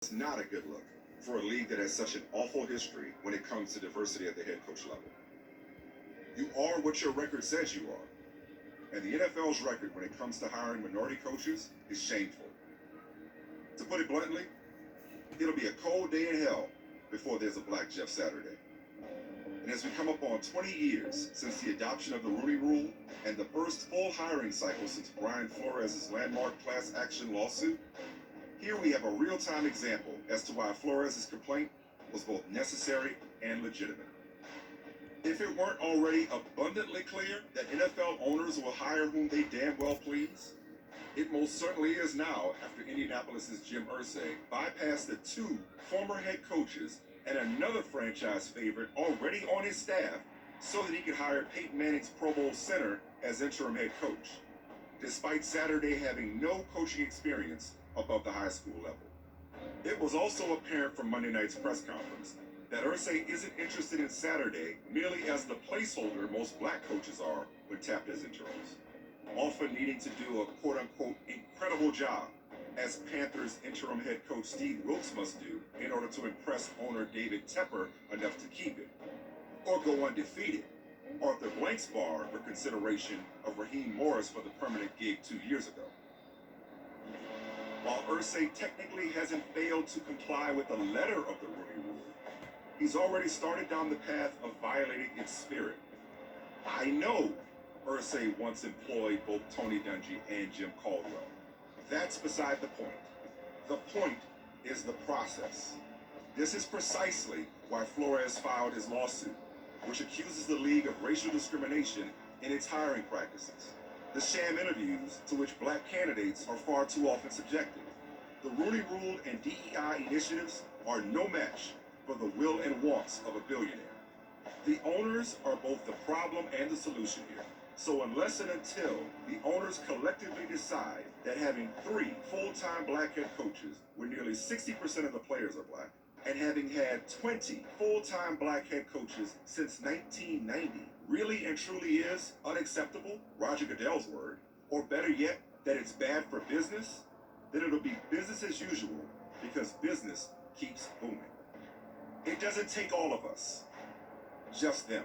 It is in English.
It's not a good look for a league that has such an awful history when it comes to diversity at the head coach level. You are what your record says you are. And the NFL's record when it comes to hiring minority coaches is shameful. To put it bluntly, it'll be a cold day in hell before there's a Black Jeff Saturday. And as we come up on 20 years since the adoption of the Rooney Rule and the first full hiring cycle since Brian Flores' landmark class action lawsuit, here we have a real-time example as to why Flores' complaint was both necessary and legitimate. If it weren't already abundantly clear that NFL owners will hire whom they damn well please, it most certainly is now after Indianapolis' Jim Irsay bypassed the two former head coaches and another franchise favorite already on his staff so that he could hire Peyton Manning's Pro Bowl center as interim head coach, despite Saturday having no coaching experience above the high school level. It was also apparent from Monday night's press conference that Irsay isn't interested in Saturday merely as the placeholder most black coaches are when tapped as interims, often needing to do a quote-unquote incredible job, as Panthers interim head coach Steve Wilks must do in order to impress owner David Tepper enough to keep it, or go undefeated. Arthur Blank's bar for consideration of Raheem Morris for the permanent gig 2 years ago. While Irsay technically hasn't failed to comply with the letter of the Rooney Rule, he's already started down the path of violating its spirit. I know Irsay once employed both Tony Dungy and Jim Caldwell. That's beside the point. The point is the process. This is precisely why Flores filed his lawsuit, which accuses the league of racial discrimination in its hiring practices, the sham interviews to which black candidates are far too often subjected. The Rooney Rule and DEI initiatives are no match for the will and wants of a billionaire. The owners are both the problem and the solution here. So unless and until the owners collectively decide that having 3 full-time black head coaches where nearly 60% of the players are black, and having had 20 full-time black head coaches since 1990 really and truly is unacceptable, Roger Goodell's word, or better yet, that it's bad for business, then it'll be business as usual because business keeps booming. It doesn't take all of us, just them.